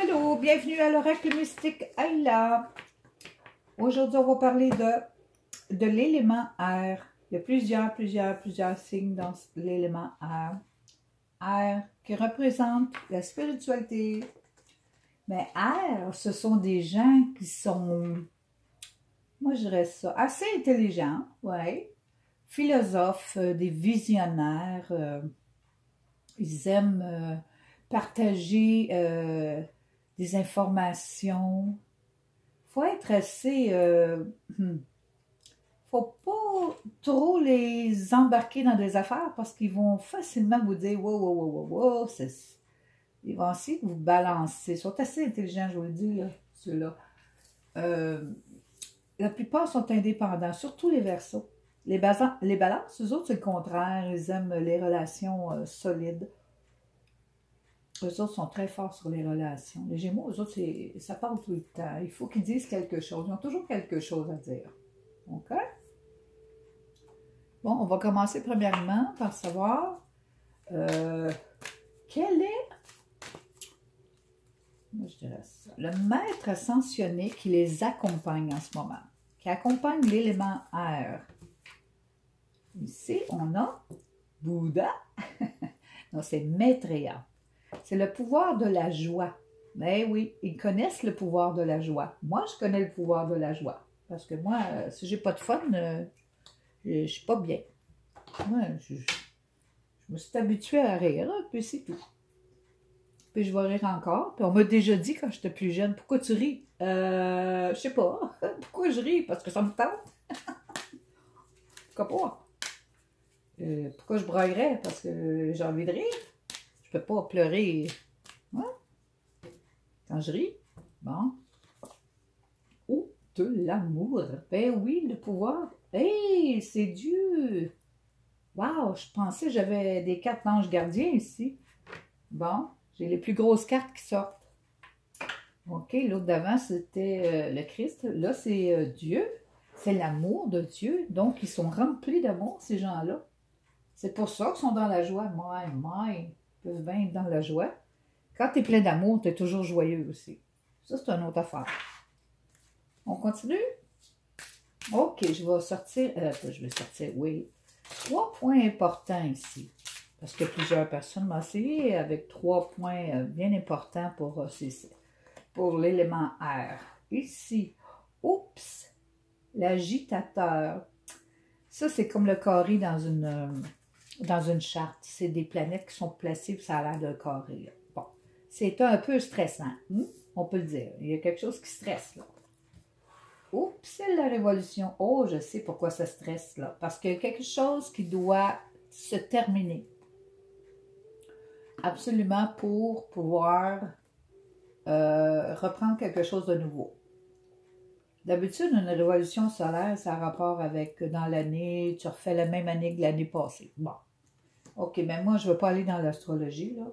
Hello, bienvenue à l'Oracle Mystique Ayla. Aujourd'hui, on va parler de l'élément air. Il y a plusieurs signes dans l'élément air. Air qui représente la spiritualité. Mais air, ce sont des gens qui sont, moi je dirais ça, assez intelligents, ouais. Philosophes, des visionnaires. Ils aiment partager des informations. Faut être assez... faut pas trop les embarquer dans des affaires parce qu'ils vont facilement vous dire « wow, wow, wow, wow, wow ». Ils vont essayer de vous balancer. Ils sont assez intelligents, je vous le dis, là, ceux-là. La plupart sont indépendants, surtout les Verseaux. Les balances, eux autres, c'est le contraire. Ils aiment les relations solides. Eux autres sont très forts sur les relations. Les Gémeaux, eux autres, ça parle tout le temps. Il faut qu'ils disent quelque chose. Ils ont toujours quelque chose à dire. OK? Bon, on va commencer premièrement par savoir quel est, moi je dirais ça, le maître ascensionné qui les accompagne en ce moment, qui accompagne l'élément air. Ici, on a Bouddha. Non, c'est Maitreya. C'est le pouvoir de la joie. Ben oui, ils connaissent le pouvoir de la joie. Moi, je connais le pouvoir de la joie. Parce que moi, si j'ai pas de fun, je suis pas bien. Moi, je me suis habituée à rire, puis c'est tout. Puis je vais rire encore. Puis on m'a déjà dit quand j'étais plus jeune, pourquoi tu ris? Je sais pas. Pourquoi je ris? Parce que ça me tente. Pourquoi pas? Pourquoi je braillerais? Parce que j'ai envie de rire. Je peux pas pleurer. Ouais. Quand je ris, bon. Oh, de l'amour. Ben oui, le pouvoir. Hey, c'est Dieu. Wow, je pensais que j'avais des cartes d'ange gardien ici. Bon, j'ai les plus grosses cartes qui sortent. OK, l'autre d'avant, c'était le Christ. Là, c'est Dieu. C'est l'amour de Dieu. Donc, ils sont remplis d'amour, ces gens-là. C'est pour ça qu'ils sont dans la joie. Ils peuvent bien être dans la joie. Quand tu es plein d'amour, tu es toujours joyeux aussi. Ça, c'est une autre affaire. On continue? OK, je vais sortir, oui. 3 points importants ici. Parce que plusieurs personnes m'ont essayé avec 3 points bien importants pour l'élément air. Ici, oups, l'agitateur. Ça, c'est comme le carré dans une charte. C'est des planètes qui sont placées, puis ça a l'air d'un carré. Là. Bon, c'est un peu stressant, on peut le dire. Il y a quelque chose qui stresse, là. Oups, c'est la révolution. Oh, je sais pourquoi ça stresse, là. Parce qu'il y a quelque chose qui doit se terminer. Absolument pour pouvoir reprendre quelque chose de nouveau. D'habitude, une révolution solaire, ça a rapport avec dans l'année, tu refais la même année que l'année passée. Bon. OK, mais moi, je ne veux pas aller dans l'astrologie, là.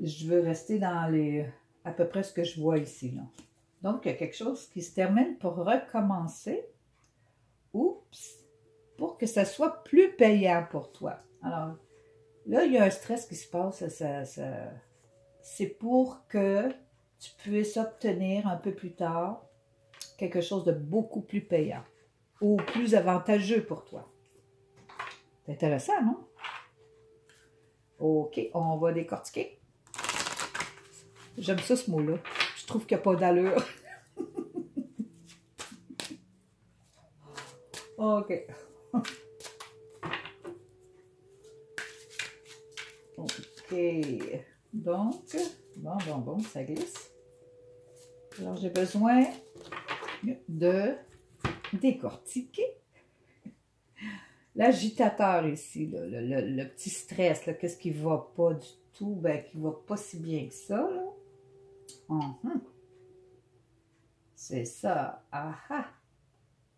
Je veux rester dans à peu près ce que je vois ici, là. Donc, il y a quelque chose qui se termine pour recommencer. Oups! Pour que ça soit plus payant pour toi. Alors, là, il y a un stress qui se passe. C'est pour que tu puisses obtenir un peu plus tard quelque chose de beaucoup plus payant ou plus avantageux pour toi. C'est intéressant, non? OK, on va décortiquer. J'aime ça, ce mot-là. Je trouve qu'il n'y a pas d'allure. OK. OK. Donc, bon, ça glisse. Alors, j'ai besoin de décortiquer l'agitateur ici, là, le petit stress, qu'est-ce qui ne va pas du tout, ben, qui ne va pas si bien que ça, là. C'est ça. Ah ah!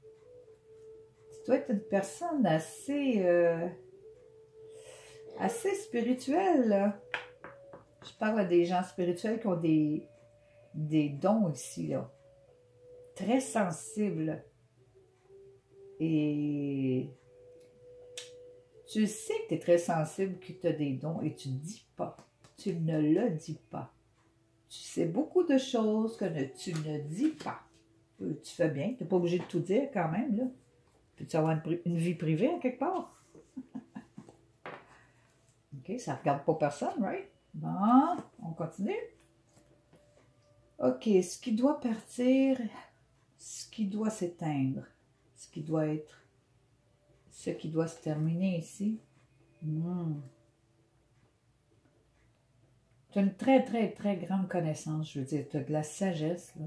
Tu dois être une personne assez spirituelle, là. Je parle à des gens spirituels qui ont des dons ici, là. Très sensibles. Et tu sais que tu es très sensible, que tu as des dons et tu ne dis pas. Tu ne le dis pas. Tu sais beaucoup de choses que tu ne dis pas. Tu fais bien, tu n'es pas obligé de tout dire quand même, là. Peux-tu avoir une vie privée à quelque part? OK, ça ne regarde pas personne, right? Bon, on continue. OK, ce qui doit partir, ce qui doit s'éteindre, ce qui doit être, ce qui doit se terminer ici. Tu as une très, très, très grande connaissance, je veux dire, tu as de la sagesse, là.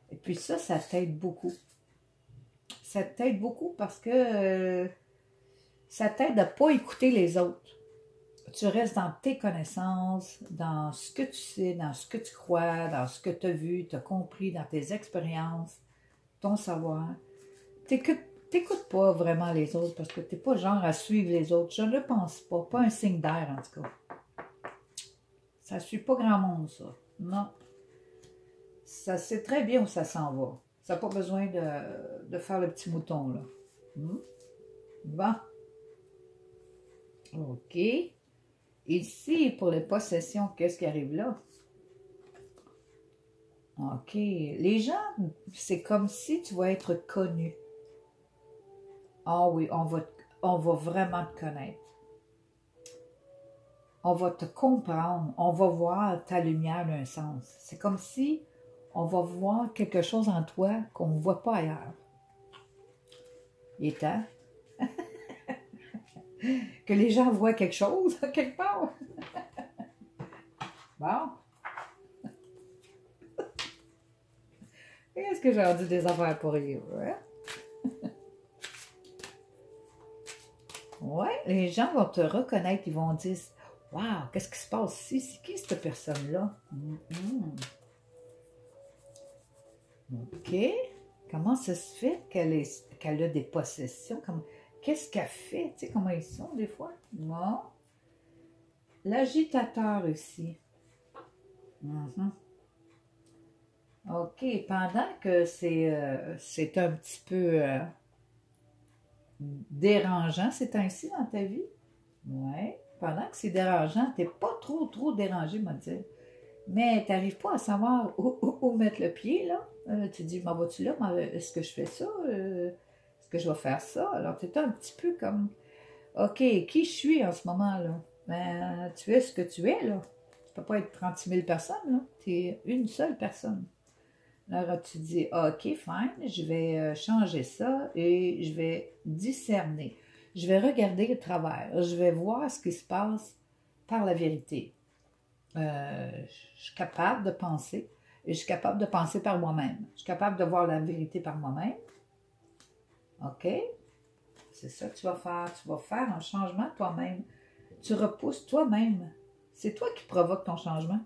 Et puis ça t'aide beaucoup. Ça t'aide beaucoup parce que ça t'aide à ne pas écouter les autres. Tu restes dans tes connaisses, dans ce que tu sais, dans ce que tu crois, dans ce que tu as vu, tu as compris, dans tes expériences, ton savoir. T'écoutes pas vraiment les autres parce que tu n'es pas genre à suivre les autres. Je ne pense pas. Pas un signe d'air, en tout cas. Ça ne suit pas grand monde, ça. Non. Ça sait très bien où ça s'en va. Ça n'a pas besoin de faire le petit mouton, là. Bon. OK. Ici, pour les possessions, qu'est-ce qui arrive là? OK. Les gens, c'est comme si tu vas être connu. Ah oui, on va vraiment te connaître. On va te comprendre. On va voir ta lumière d'un sens. C'est comme si on va voir quelque chose en toi qu'on ne voit pas ailleurs. Il est temps que les gens voient quelque chose, quelque part. Bon. Est-ce que j'ai rendu des affaires pour rire? Ouais. Ouais, les gens vont te reconnaître, ils vont dire « Wow, qu'est-ce qui se passe ici? C'est qui cette personne-là? OK. Comment ça se fait qu'elle a des possessions? Qu'est-ce qu'elle fait? Tu sais comment ils sont des fois? Non. L'agitateur ici. OK. Pendant que c'est un petit peu dérangeant ces temps-ci dans ta vie. Oui. Pendant que c'est dérangeant, tu n'es pas trop dérangé, me dire. Mais tu n'arrives pas à savoir où mettre le pied, là. Tu te dis, m'en vas-tu là? Est-ce que je fais ça? Est-ce que je vais faire ça? Alors, tu es un petit peu comme, OK, qui je suis en ce moment, là? Ben, tu es ce que tu es, là. Tu peux pas être 36 000 personnes, là. Tu es une seule personne. Alors, tu dis, OK, fine, je vais changer ça et je vais discerner. Je vais regarder le travers. Je vais voir ce qui se passe par la vérité. Je suis capable de penser et je suis capable de penser par moi-même. Je suis capable de voir la vérité par moi-même. OK? C'est ça que tu vas faire. Tu vas faire un changement toi-même. Tu repousses toi-même. C'est toi qui provoques ton changement.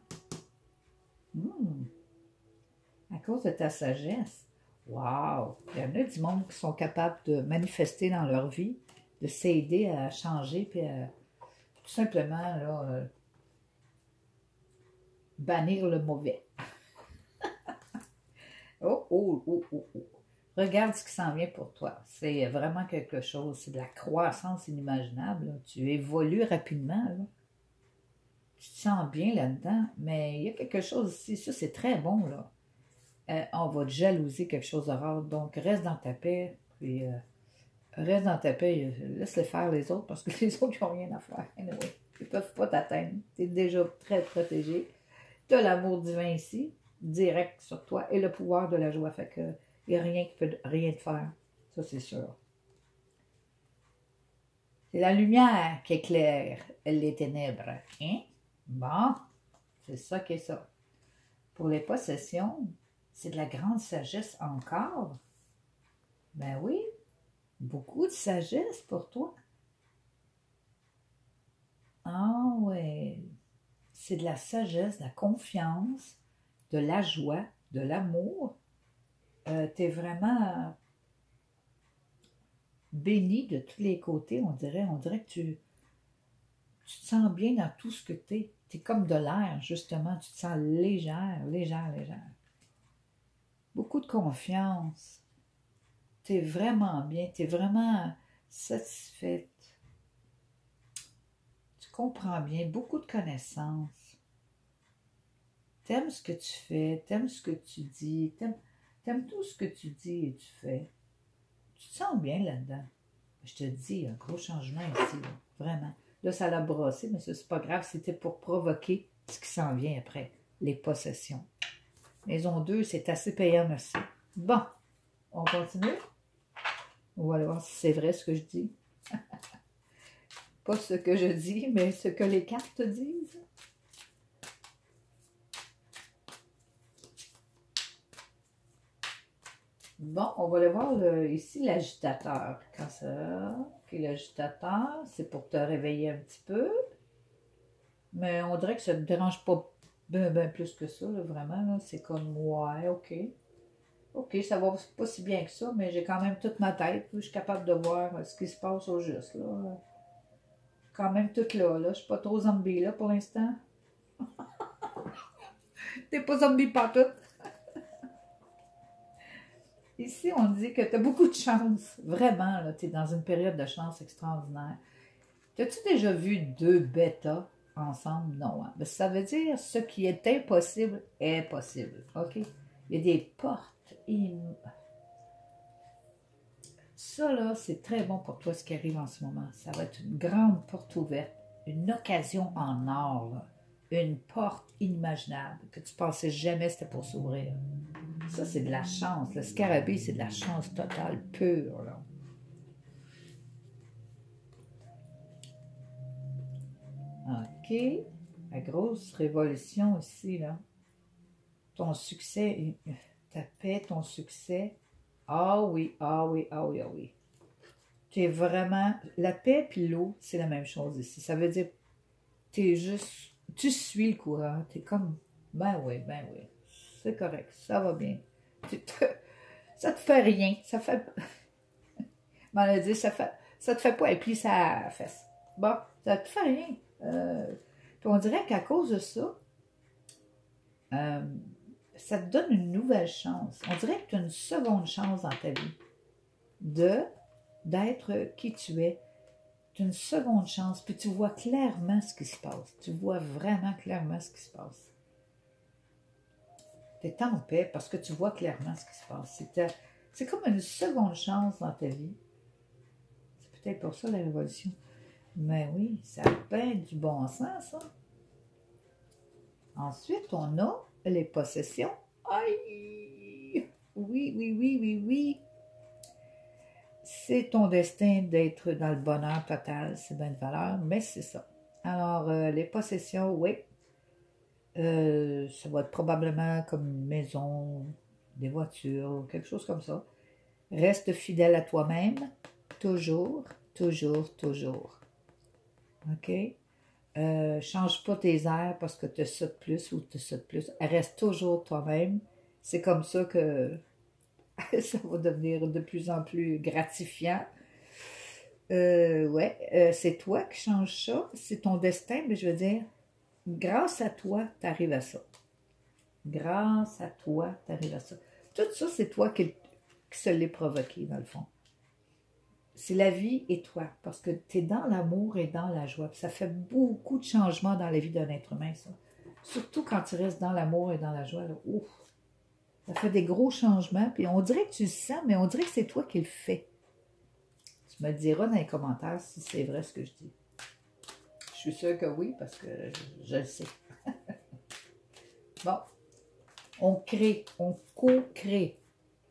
À cause de ta sagesse. Wow! Il y en a du monde qui sont capables de manifester dans leur vie, de s'aider à changer, puis à tout simplement là, bannir le mauvais. Oh. Regarde ce qui s'en vient pour toi. C'est vraiment quelque chose. C'est de la croissance inimaginable, là. Tu évolues rapidement, là. Tu te sens bien là-dedans, mais il y a quelque chose ici. Ça, c'est très bon, là. On va te jalouser quelque chose de rare. Donc, reste dans ta paix, puis reste dans ta paix, laisse-les faire les autres, parce que les autres, ils n'ont rien à faire. Anyway, ils ne peuvent pas t'atteindre. Tu es déjà très protégé. Tu as l'amour divin ici, direct sur toi, et le pouvoir de la joie. Fait que il n'y a rien qui peut rien te faire. Ça, c'est sûr. C'est la lumière qui éclaire les ténèbres. Hein? Bon, c'est ça qui est ça. Pour les possessions, c'est de la grande sagesse encore. Ben oui, beaucoup de sagesse pour toi. Ah ouais, c'est de la sagesse, de la confiance, de la joie, de l'amour. Tu es vraiment béni de tous les côtés, on dirait. On dirait que tu te sens bien dans tout ce que tu es. Tu es comme de l'air, justement. Tu te sens légère. Beaucoup de confiance. Tu es vraiment bien. Tu es vraiment satisfaite. Tu comprends bien. Beaucoup de connaissances. t'aimes ce que tu fais, t'aimes ce que tu dis, t'aimes tout ce que tu dis et tu fais. Tu te sens bien là-dedans. Je te dis, un gros changement ici, là, vraiment. Là, ça l'a brossé, mais ça, c'est pas grave, c'était pour provoquer ce qui s'en vient après, les possessions. Maison 2, c'est assez payant, merci. Bon, on continue. On va aller voir si c'est vrai ce que je dis. Pas ce que je dis, mais ce que les cartes disent. Bon, on va aller voir ici l'agitateur. Quand ça... Ok, l'agitateur, c'est pour te réveiller un petit peu. Mais on dirait que ça ne te dérange pas ben plus que ça, là, vraiment. C'est comme, ouais, ok. Ok, ça va pas si bien que ça, mais j'ai quand même toute ma tête. Je suis capable de voir ce qui se passe au juste, là. Quand même toute là. Je suis pas trop zombie, là, pour l'instant. T'es pas zombie partout. Ici, on dit que tu as beaucoup de chance. Vraiment, là, tu es dans une période de chance extraordinaire. As-tu déjà vu deux bêtas ensemble? Non. Hein? Ça veut dire ce qui est impossible est possible. OK? Il y a des portes. Ça, là, c'est très bon pour toi, ce qui arrive en ce moment. Ça va être une grande porte ouverte. Une occasion en or, là. Une porte inimaginable que tu pensais jamais c'était pour s'ouvrir. Ça, c'est de la chance. Le scarabée, c'est de la chance totale, pure, là. OK. La grosse révolution ici, là. Ton succès, ta paix, ton succès. Ah oui, ah oui, ah oui, ah oui. Tu es vraiment... La paix puis l'eau, c'est la même chose ici. Ça veut dire, tu es juste... Tu suis le courant. Tu es comme... Ben oui, c'est correct, ça va bien. Ça te fait rien. Ça fait... Maladie, ça te fait pas épier sa fesse. Bon, ça te fait rien. Puis on dirait qu'à cause de ça, ça te donne une nouvelle chance. On dirait que tu as une seconde chance dans ta vie d'être qui tu es. Tu as une seconde chance, puis tu vois clairement ce qui se passe. Tu vois vraiment clairement ce qui se passe. Tu es en paix parce que tu vois clairement ce qui se passe. C'est comme une seconde chance dans ta vie. C'est peut-être pour ça la révolution. Mais oui, ça a bien du bon sens, ça. Ensuite, on a les possessions. Aïe! Oui, oui, oui, oui, oui. C'est ton destin d'être dans le bonheur total. C'est bien de valeur, mais c'est ça. Alors, les possessions, oui. Ça va être probablement comme une maison, des voitures, quelque chose comme ça. Reste fidèle à toi-même. Toujours, toujours, toujours. OK? Change pas tes airs parce que tu as ça de plus ou tu as ça de plus. Reste toujours toi-même. C'est comme ça que ça va devenir de plus en plus gratifiant. C'est toi qui changes ça. C'est ton destin, mais je veux dire, grâce à toi, tu arrives à ça. Grâce à toi, tu arrives à ça. Tout ça, c'est toi qui se l'est provoqué, dans le fond. C'est la vie et toi, parce que tu es dans l'amour et dans la joie. Puis ça fait beaucoup de changements dans la vie d'un être humain, ça. Surtout quand tu restes dans l'amour et dans la joie. Là. Ouf, ça fait des gros changements. Puis on dirait que tu le sens, mais on dirait que c'est toi qui le fais. Tu me le diras dans les commentaires si c'est vrai ce que je dis. Je suis sûre que oui, parce que je le sais. Bon, on crée, on co-crée.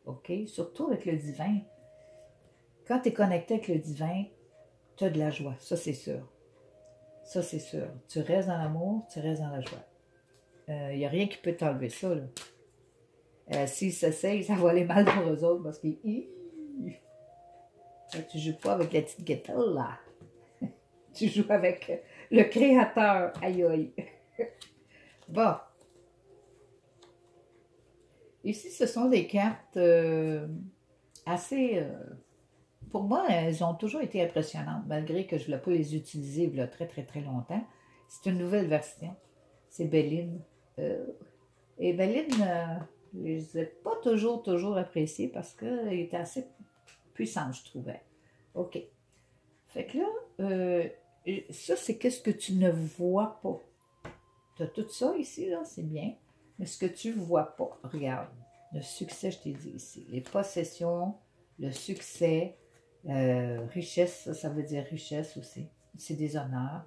OK? Surtout avec le divin. Quand tu es connecté avec le divin, tu as de la joie. Ça, c'est sûr. Ça, c'est sûr. Tu restes dans l'amour, tu restes dans la joie. Il n'y a rien qui peut t'enlever ça. S'ils s'essayent, ça va aller mal pour eux autres parce qu'ils... Tu joues pas avec la petite guitare, là. Tu joues avec le créateur. Aïe, aïe. Bon. Ici, ce sont des cartes assez... pour moi, elles ont toujours été impressionnantes, malgré que je ne voulais pas les utiliser il y a très, très, très longtemps. C'est une nouvelle version. C'est Béline. Et Béline, je ne les ai pas toujours appréciées parce qu'elle était assez puissante, je trouvais. OK. Fait que là, ça, c'est qu'est-ce que tu ne vois pas. Tu as tout ça ici, là, c'est bien. Mais ce que tu ne vois pas, regarde, le succès, je t'ai dit ici, les possessions, le succès, richesse, ça veut dire richesse aussi, c'est des honneurs.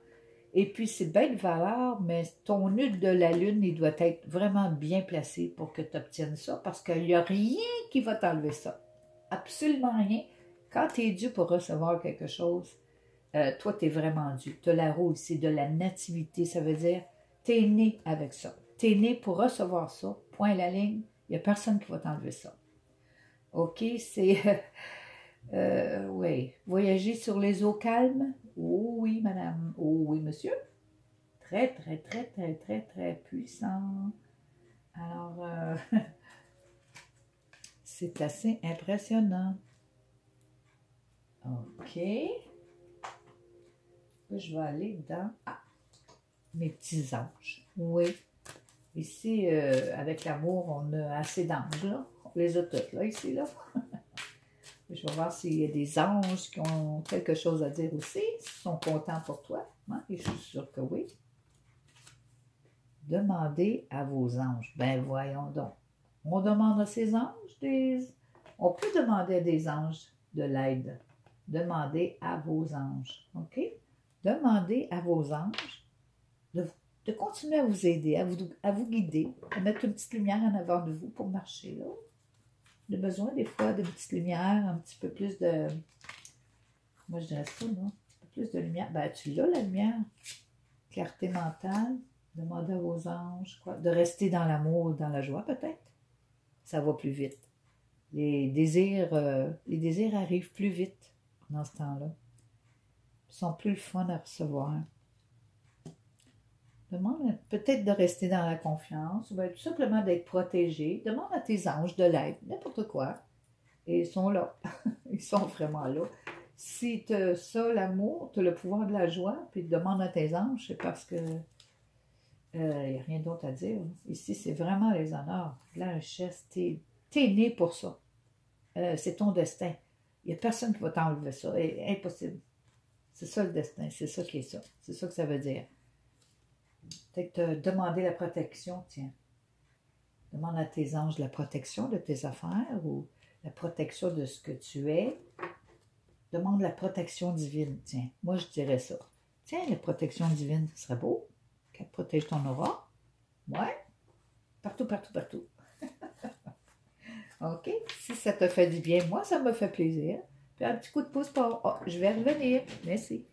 Et puis, c'est bien de valeur, mais ton nœud de la lune, il doit être vraiment bien placé pour que tu obtiennes ça, parce qu'il n'y a rien qui va t'enlever ça. Absolument rien. Quand tu es dû pour recevoir quelque chose, toi, tu es vraiment dû. Tu as la roue ici de la nativité, ça veut dire tu es né avec ça. Tu es né pour recevoir ça, point à la ligne, il n'y a personne qui va t'enlever ça. OK, c'est... oui, voyager sur les eaux calmes? Oh oui, madame. Oh oui, monsieur. Très, très, très, très, très, très puissant. Alors, c'est assez impressionnant. OK. Je vais aller dans mes petits anges. Oui. Ici, avec l'amour, on a assez d'anges, là. On les a tous, là, ici, là. Je vais voir s'il y a des anges qui ont quelque chose à dire aussi, s'ils sont contents pour toi. Hein? Et je suis sûre que oui. Demandez à vos anges. Ben voyons donc. On demande à ces anges On peut demander à des anges de l'aide. Demandez à vos anges. OK? Demandez à vos anges de continuer à vous aider, à vous guider, à mettre une petite lumière en avant de vous pour marcher là. On a besoin des fois de petites lumières, un petit peu plus de... Moi je dirais ça, non? Un petit peu plus de lumière. Ben tu l'as la lumière. Clarté mentale. Demandez à vos anges, quoi. De rester dans l'amour, dans la joie peut-être. Ça va plus vite. Les désirs arrivent plus vite dans ce temps-là. Ils sont plus le fun à recevoir. Demande peut-être de rester dans la confiance, ou bien tout simplement d'être protégé. Demande à tes anges de l'aide, n'importe quoi. Et ils sont là. Ils sont vraiment là. Si tu as ça, l'amour, tu as le pouvoir de la joie, puis demande à tes anges, c'est parce que il n'y a rien d'autre à dire. Ici, c'est vraiment les honneurs, la richesse. Tu es né pour ça. C'est ton destin. Il n'y a personne qui va t'enlever ça. Impossible. C'est ça le destin. C'est ça qui est ça. C'est ça que ça veut dire. Peut-être demander la protection, tiens. Demande à tes anges la protection de tes affaires ou la protection de ce que tu es. Demande la protection divine, tiens. Moi, je dirais ça. Tiens, la protection divine, ce serait beau. Qu'elle protège ton aura. Ouais. Partout, partout, partout. OK? Si ça te fait du bien, moi, ça me fait plaisir. Puis un petit coup de pouce pour... Oh, je vais revenir. Merci.